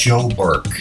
Joe Burke.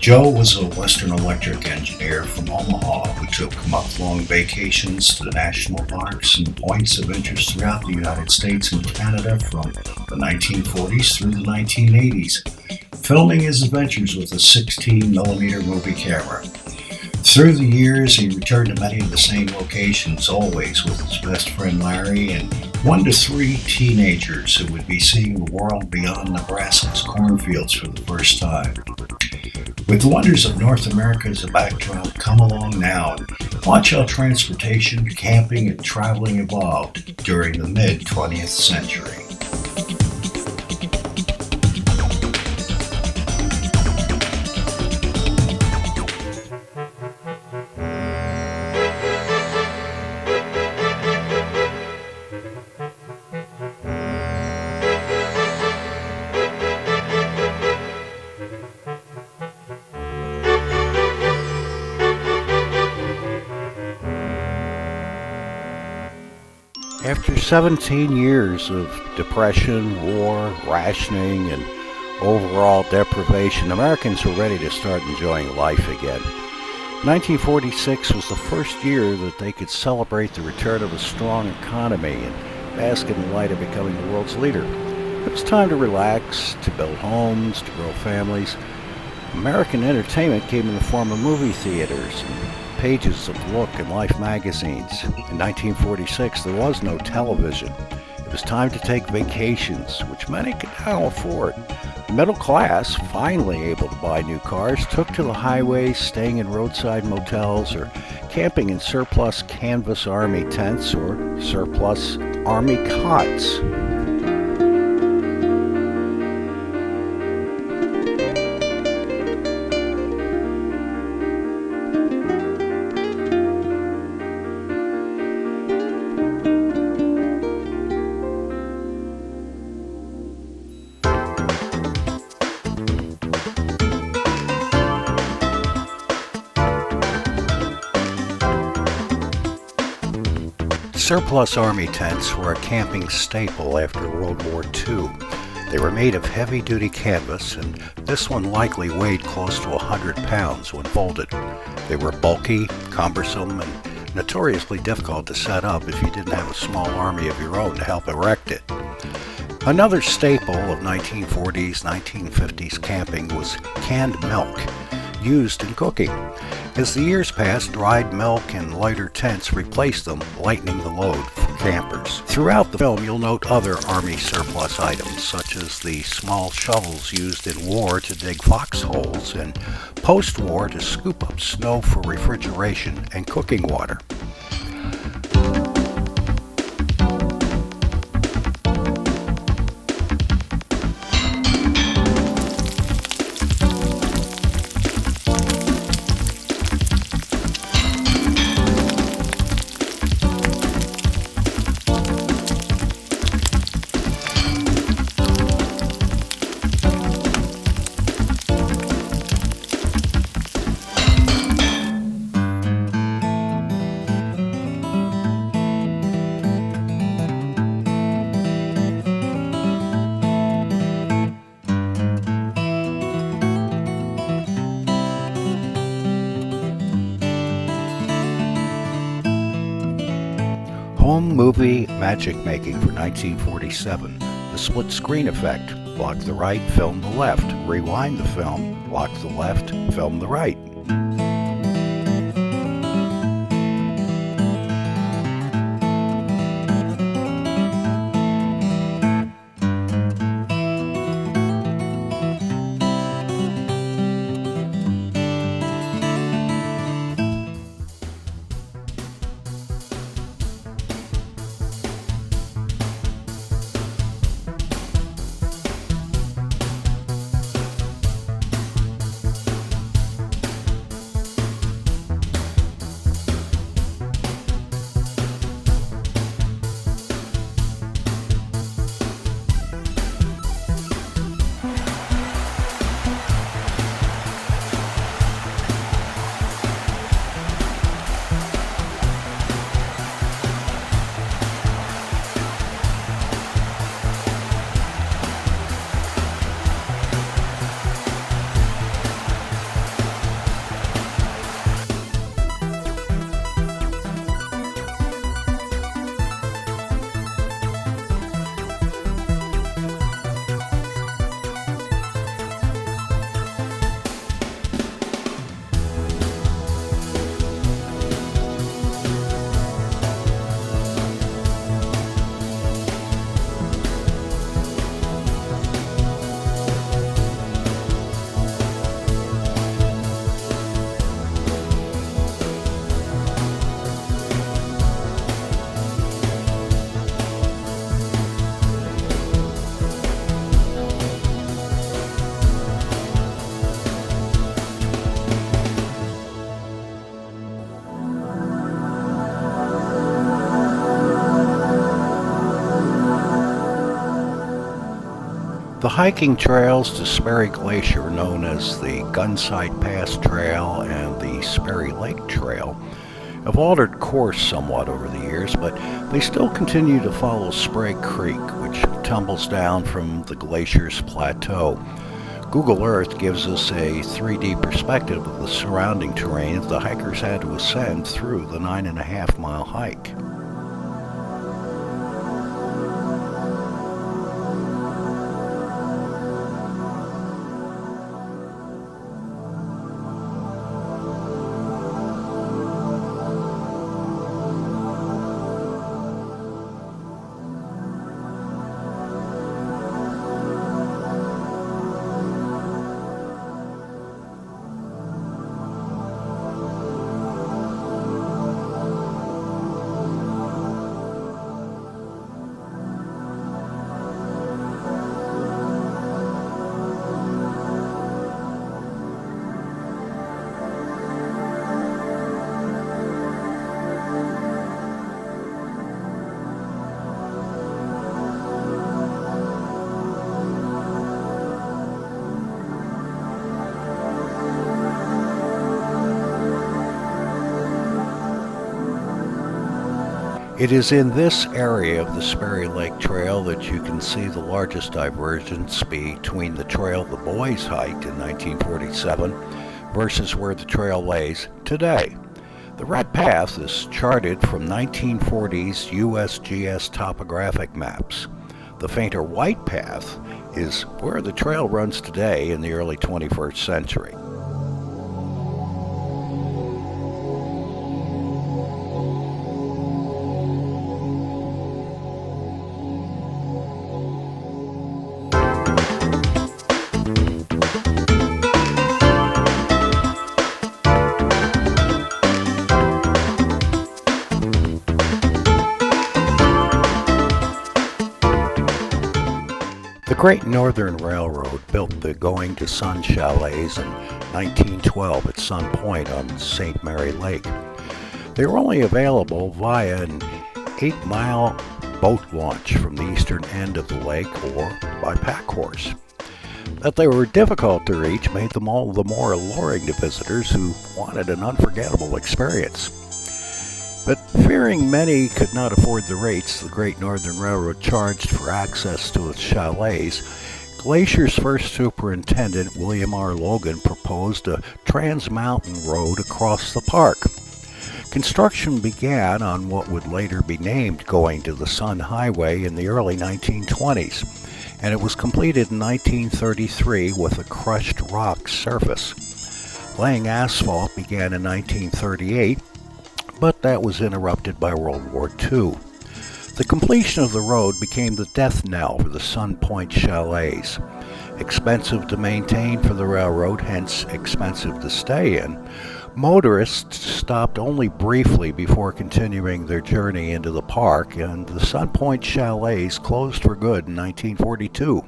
Joe was a Western Electric engineer from Omaha who took month-long vacations to the national parks and points of interest throughout the United States and Canada from the 1940s through the 1980s, filming his adventures with a 16mm movie camera. Through the years, he returned to many of the same locations, always with his best friend Larry and 1 to 3 teenagers who would be seeing the world beyond Nebraska's cornfields for the first time. With the wonders of North America as a backdrop, come along now and watch how transportation, camping, and traveling evolved during the mid-20th century. After 17 years of depression, war, rationing, and overall deprivation, Americans were ready to start enjoying life again. 1946 was the first year that they could celebrate the return of a strong economy and bask in the light of becoming the world's leader. It was time to relax, to build homes, to grow families. American entertainment came in the form of movie theaters and pages of Look and Life magazines. In 1946, there was no television. It was time to take vacations, which many could now afford. The middle class, finally able to buy new cars, took to the highways, staying in roadside motels or camping in surplus canvas army tents or surplus army cots. Surplus army tents were a camping staple after World War II. They were made of heavy-duty canvas, and this one likely weighed close to 100 pounds when folded. They were bulky, cumbersome, and notoriously difficult to set up if you didn't have a small army of your own to help erect it. Another staple of 1940s, 1950s camping was canned milk, used in cooking. As the years passed, dried milk and lighter tents replaced them, lightening the load for campers. Throughout the film, you'll note other Army surplus items, such as the small shovels used in war to dig foxholes and post-war to scoop up snow for refrigeration and cooking water. Home movie magic making for 1947. The split screen effect. Block the right, film the left. Rewind the film. Block the left, film the right. The hiking trails to Sperry Glacier, known as the Gunsight Pass Trail and the Sperry Lake Trail, have altered course somewhat over the years, but they still continue to follow Spray Creek, which tumbles down from the glacier's plateau. Google Earth gives us a 3D perspective of the surrounding terrain that the hikers had to ascend through the 9.5-mile hike. It is in this area of the Sperry Lake Trail that you can see the largest divergence between the trail the boys hiked in 1947 versus where the trail lays today. The red path is charted from 1940s USGS topographic maps. The fainter white path is where the trail runs today in the early 21st century. The Great Northern Railroad built the Going to Sun chalets in 1912 at Sun Point on St. Mary Lake. They were only available via an 8-mile boat launch from the eastern end of the lake or by pack horse. That they were difficult to reach made them all the more alluring to visitors who wanted an unforgettable experience. But fearing many could not afford the rates the Great Northern Railroad charged for access to its chalets, Glacier's first superintendent, William R. Logan, proposed a trans-mountain road across the park. Construction began on what would later be named Going to the Sun Highway in the early 1920s, and it was completed in 1933 with a crushed rock surface. Laying asphalt began in 1938, but that was interrupted by World War II. The completion of the road became the death knell for the Sun Point chalets. Expensive to maintain for the railroad, hence expensive to stay in, motorists stopped only briefly before continuing their journey into the park, and the Sun Point chalets closed for good in 1942.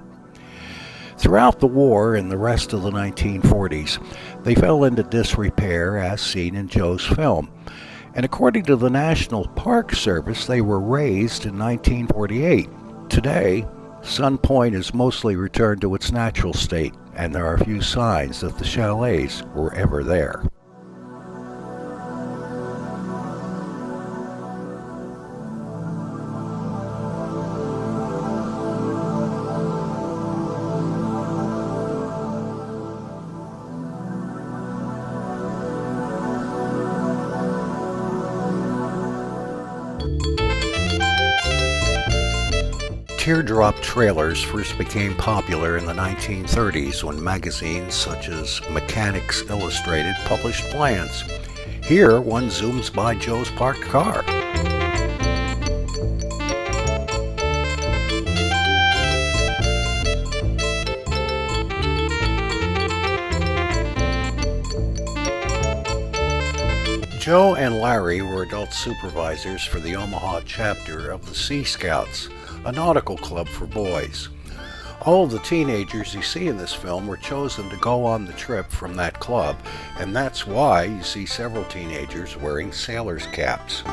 Throughout the war and the rest of the 1940s, they fell into disrepair as seen in Joe's film. And according to the National Park Service, they were raised in 1948. Today, Sun Point is mostly returned to its natural state, and there are few signs that the chalets were ever there. Teardrop trailers first became popular in the 1930s when magazines such as Mechanics Illustrated published plans. Here, one zooms by Joe's parked car. Joe and Larry were adult supervisors for the Omaha chapter of the Sea Scouts, a nautical club for boys. All of the teenagers you see in this film were chosen to go on the trip from that club, and that's why you see several teenagers wearing sailors' caps.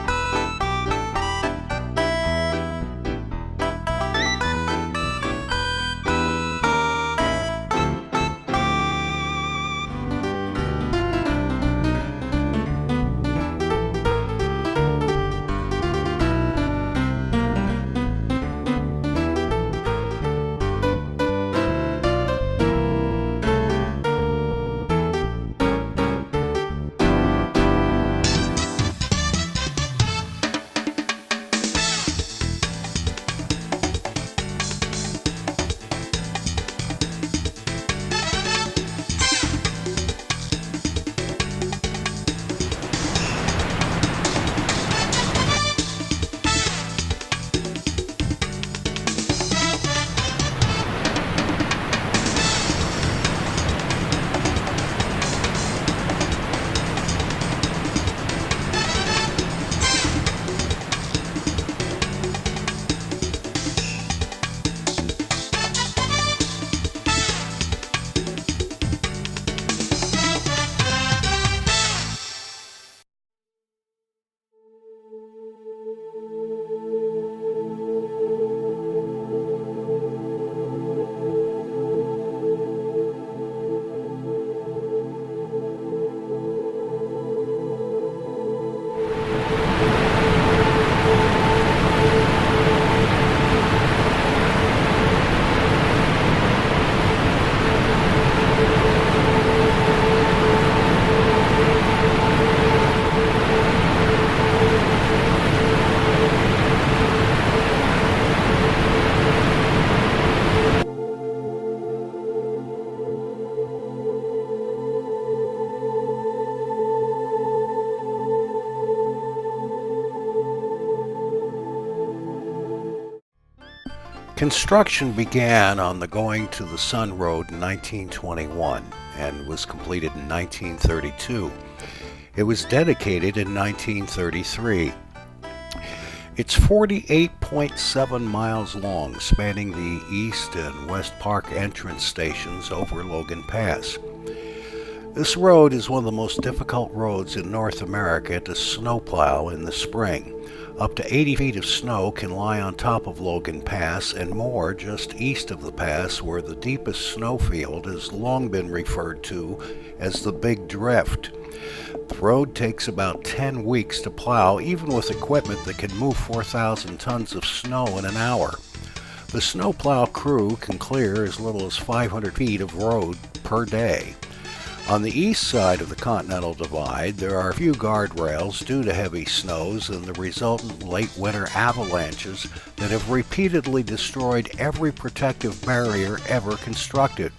Construction began on the Going to the Sun Road in 1921 and was completed in 1932. It was dedicated in 1933. It's 48.7 miles long, spanning the East and West Park entrance stations over Logan Pass. This road is one of the most difficult roads in North America to snowplow in the spring. Up to 80 feet of snow can lie on top of Logan Pass and more just east of the pass, where the deepest snowfield has long been referred to as the Big Drift. The road takes about 10 weeks to plow, even with equipment that can move 4,000 tons of snow in an hour. The snowplow crew can clear as little as 500 feet of road per day. On the east side of the Continental Divide, there are a few guardrails due to heavy snows and the resultant late winter avalanches that have repeatedly destroyed every protective barrier ever constructed.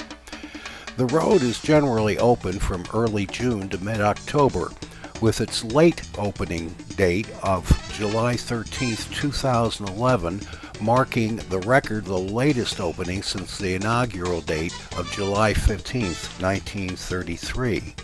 The road is generally open from early June to mid-October, with its late opening date of July 13, 2011, marking the latest opening since the inaugural date of July 15, 1933.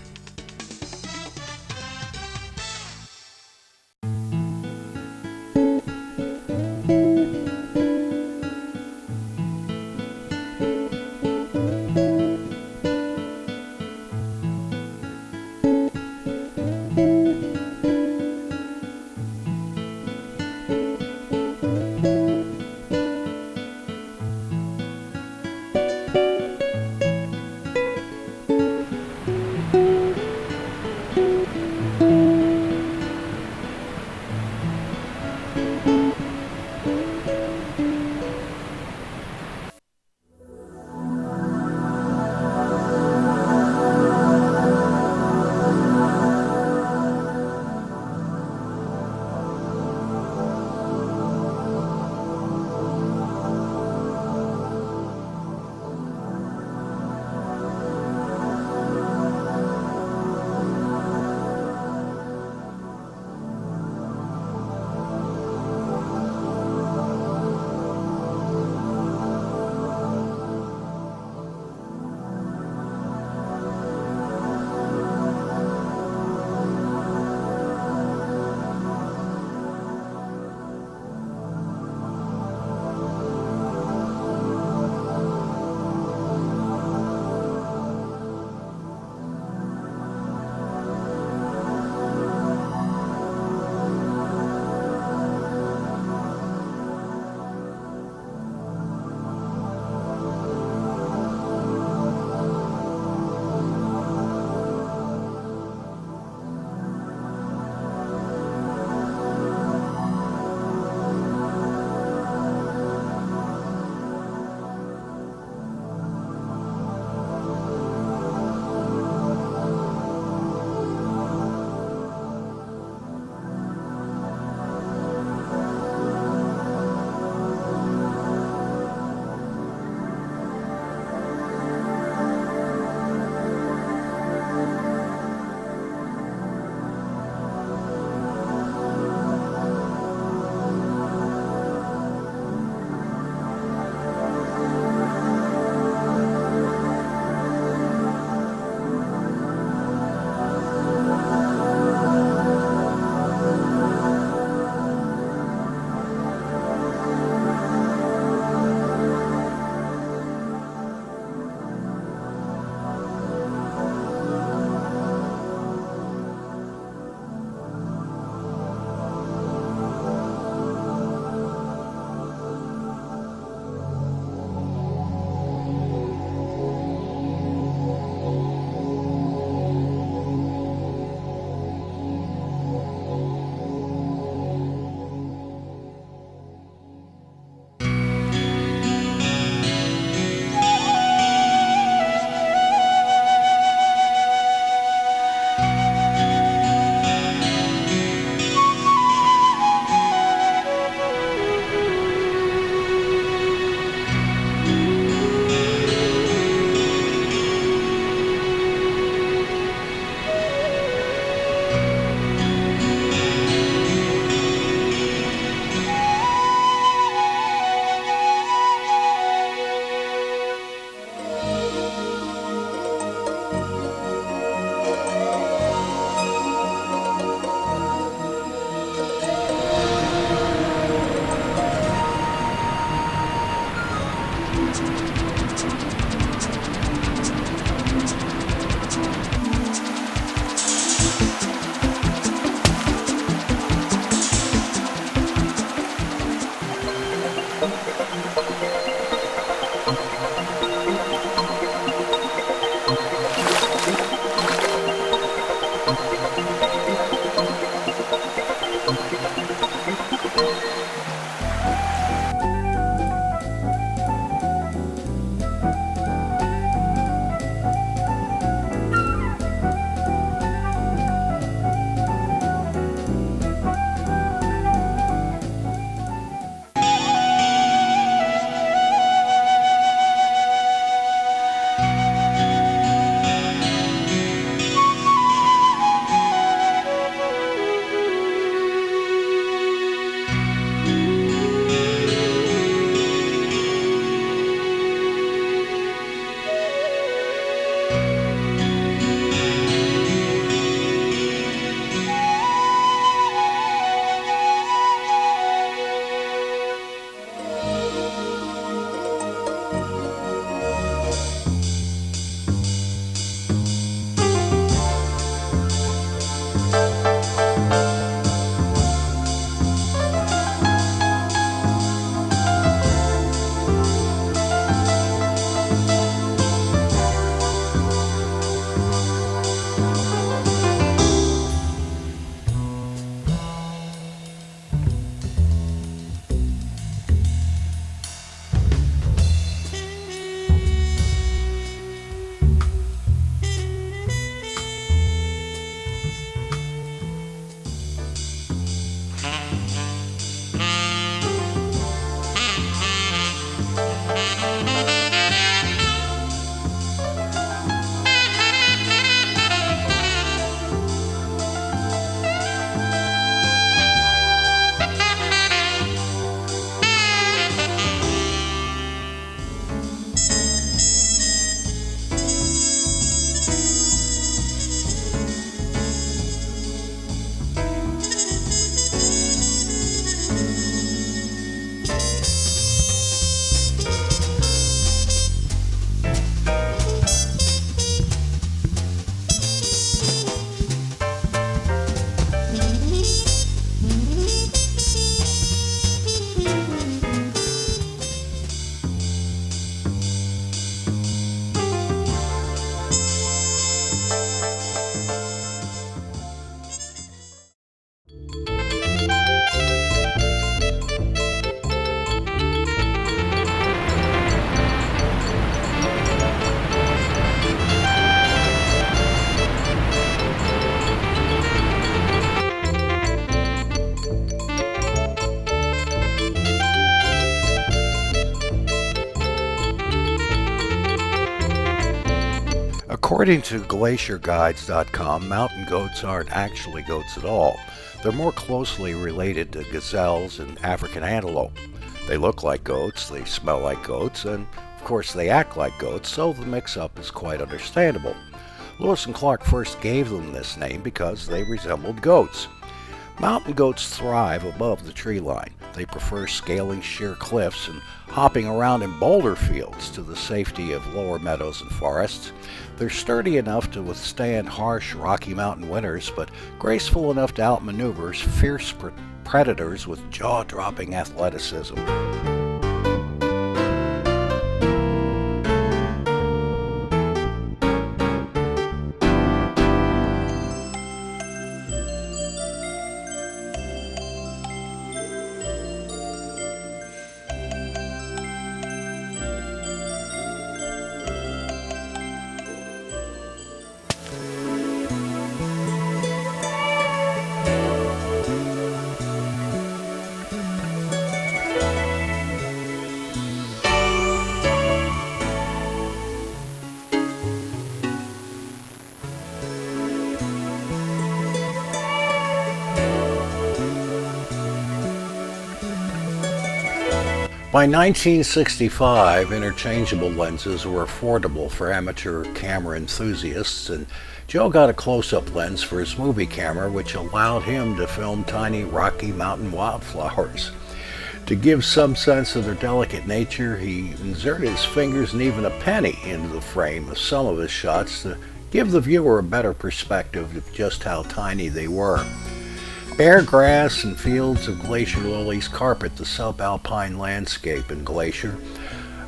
According to GlacierGuides.com, mountain goats aren't actually goats at all. They're more closely related to gazelles and African antelope. They look like goats, they smell like goats, and of course they act like goats, so the mix-up is quite understandable. Lewis and Clark first gave them this name because they resembled goats. Mountain goats thrive above the tree line. They prefer scaling sheer cliffs and hopping around in boulder fields to the safety of lower meadows and forests. They're sturdy enough to withstand harsh Rocky Mountain winters, but graceful enough to outmaneuver fierce predators with jaw-dropping athleticism. By 1965, interchangeable lenses were affordable for amateur camera enthusiasts, and Joe got a close-up lens for his movie camera, which allowed him to film tiny Rocky Mountain wildflowers. To give some sense of their delicate nature, he inserted his fingers and even a penny into the frame of some of his shots to give the viewer a better perspective of just how tiny they were. Bare grass and fields of glacier lilies carpet the subalpine landscape in Glacier.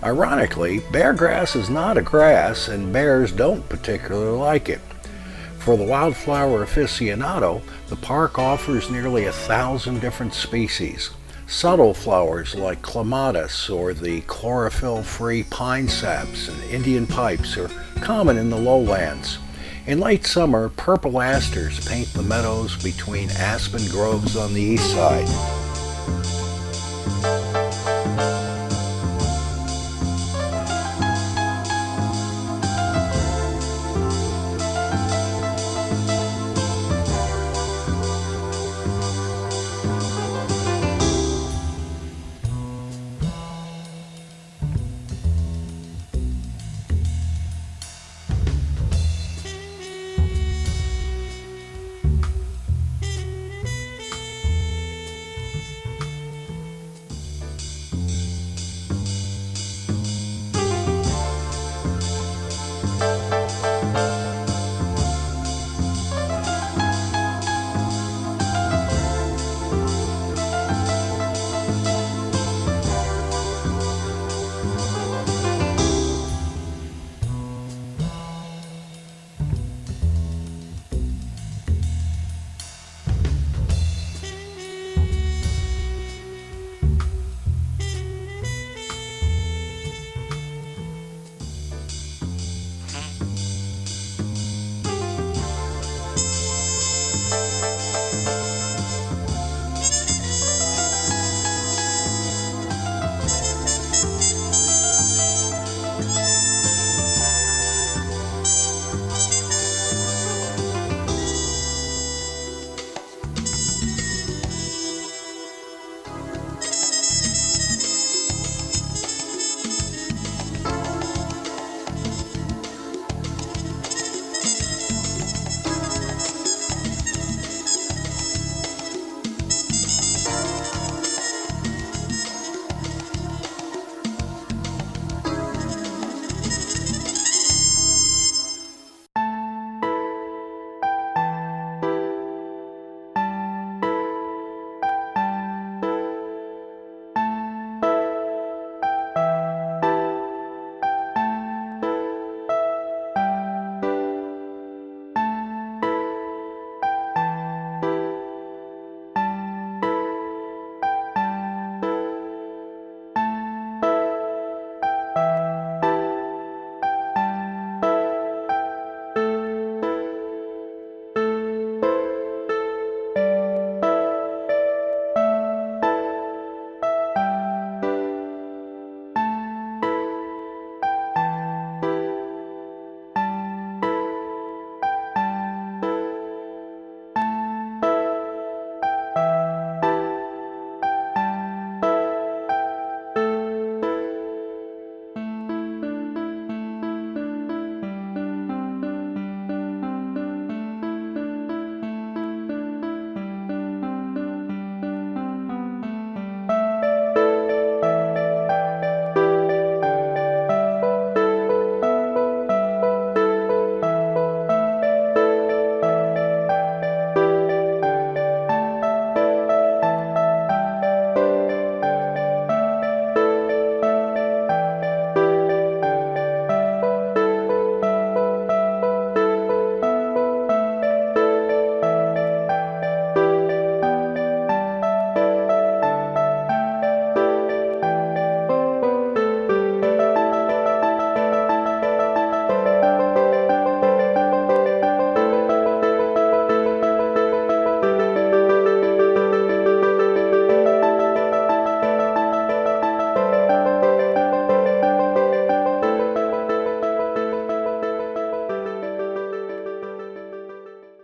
Ironically, bare grass is not a grass, and bears don't particularly like it. For the wildflower aficionado, the park offers nearly 1,000 different species. Subtle flowers like clematis or the chlorophyll-free pine saps and Indian pipes are common in the lowlands. In late summer, purple asters paint the meadows between aspen groves on the east side.